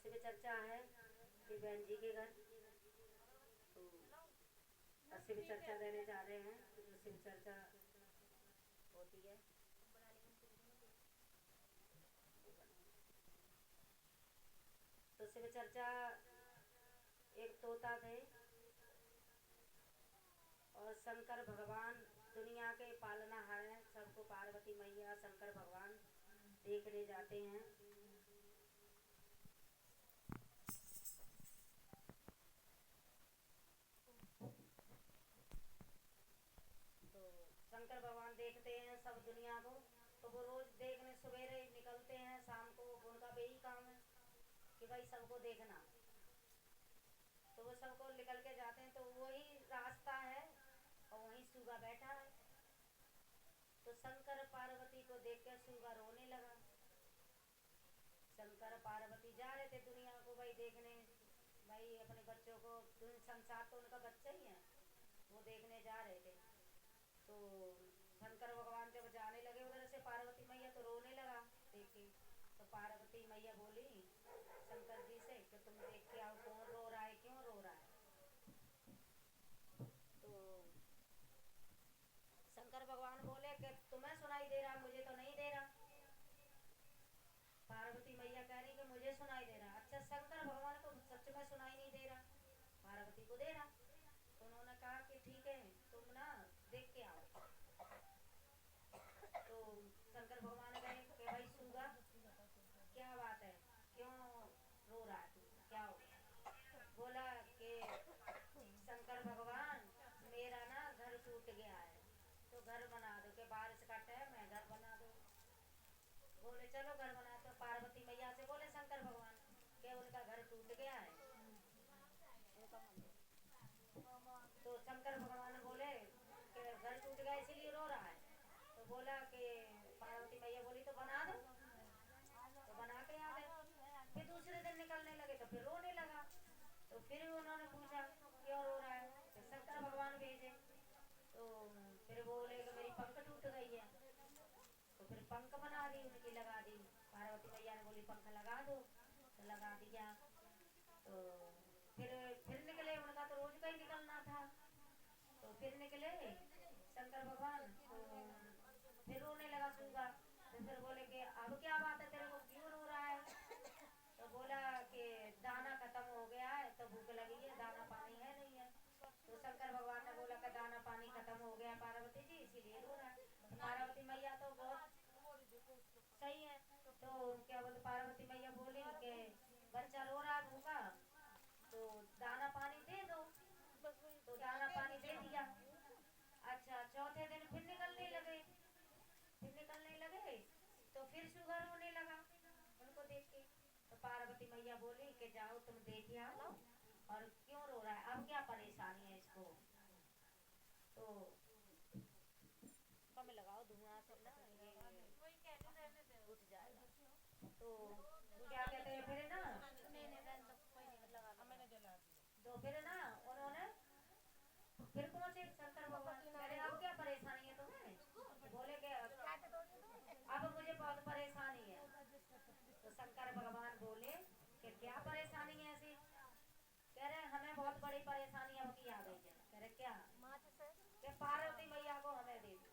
शिव चर्चा है कि बहन जी के घर, तो शिव चर्चा देने जा रहे हैं। तो जो शिव चर्चा होती है तो शिव चर्चा एक तोता थे और शंकर भगवान दुनिया के पालनाहार हैं। सबको पार्वती मैया शंकर भगवान देखने जाते हैं। तो शंकर भगवान देखते हैं सब दुनिया को। तो वो रोज देखने सवेरे निकलते हैं, शाम को उनका यही काम है कि भाई सबको देखना। तो वो सबको निकल के जाते हैं। तो वही रास्ता है और वहीं सूगा बैठा है। तो शंकर पार्वती को देख कर सूगा रोने लगा। शंकर पार्वती जा रहे थे दुनिया को भाई देखने, भाई अपने बच्चों को, संसार तो उनका बच्चा ही है, वो देखने जा रहे थे। तो शंकर भगवान जब जाने लगे उधर से पार्वती मैया तो रोने लगा देख के। तो पार्वती मैया बोली शंकर जी से कि तुम देख के आओ कौन रो रहा है, क्यों रो रहा है। तो शंकर भगवान बोले कि तुम्हें सुनाई दे रहा, मुझे तो नहीं दे रहा। पार्वती मैया कह रही कि मुझे सुनाई दे रहा। अच्छा, शंकर भगवान को सच में सुनाई नहीं दे रहा, पार्वती को दे रहा। तो उन्होंने कहा कि ठीक है तुम ना देख के आओ। तो शंकर भगवान गए कि भाई सूगा क्या बात है, क्यों रो रहा है तू, क्या हो गया। बोला कि शंकर भगवान मेरा ना घर टूट गया है, तो घर बना दो, कि बारिश का टाइम है घर बना दो। बोले चलो घर बना। तो पार्वती मैया से बोले शंकर भगवान कि उनका घर टूट गया है। तो शंकर भगवान बोले कि घर टूट गया इसीलिए रो रहा है। तो बोला कि पार्वती मैया बोली तो बना दो। तो बना के आ गए। फिर दूसरे दिन निकलने लगे तो फिर रोने लगा। तो फिर उन्होंने पूछा क्यों रो रहा है, तो शंकर भगवान भेजे। तो फिर बोले कि मेरी पंख टूट गई है। तो फिर पंख बना दी, उनकी लगा दी। पार्वती मैया ने बोली पंख लगा दो, तो लगा दिया। तो फिर निकले, उनका तो रोज का ही निकलना था। तो फिर निकले शंकर भगवान। तो फिर रोने लगा सूगा। तो फिर बोले कि अब क्या बात है, तेरे को क्यों रो रहा है। तो बोला कि दाना खत्म हो गया है तो भूख लगी है, दाना पानी है नहीं है। तो शंकर भगवान ने बोला कि दाना पानी खत्म हो गया पार्वती जी इसीलिए रो रहा है। तो पार्वती मैया तो बहुत सही है। तो क्या बोलते पार्वती मैया बोली कि बच्चा रो रहा है भूखा, तो दाना पानी दे दो। तो दाना पानी दे दिया। अच्छा, चौथे दिन फिर निकलने लगे। फिर निकलने लगे तो फिर सुगर होने लगा उनको देख के। तो पार्वती मैया बोली कि जाओ तुम देख आओ और क्यों रो रहा है, अब क्या परेशानी है इसको। तो कम लगाओ धुआं से ना ये उठ जाएगा। तो क्या कहते हैं फिर ना, तो फिर ना उन्होंने फिर पहुंचे शंकर भगवान, अरे अब क्या परेशानी है तुम्हें। तो बोले कि अब मुझे बहुत परेशानी है। तो शंकर भगवान बोले कि क्या परेशानी है ऐसी। कह रहे हमें बहुत बड़ी परेशानी अब की आ गई है। कह रहे क्या, कि पार्वती मैया को हमें दे दो।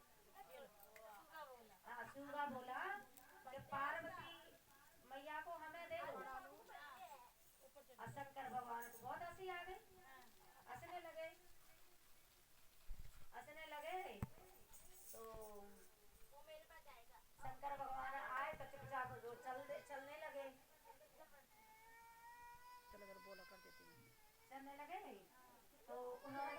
हाँ, सूगा बोला कि पार्वती मैया को हमें दे दो। और शंकर भगवान को बहुत हंसी आ गई, हंसने लगे, हंसने लगे। तो शंकर भगवान आए तो चुपचाप जो चलने लगे। चलो अगर बोला कर देती हूँ, चलने लगे। तो उन्होंने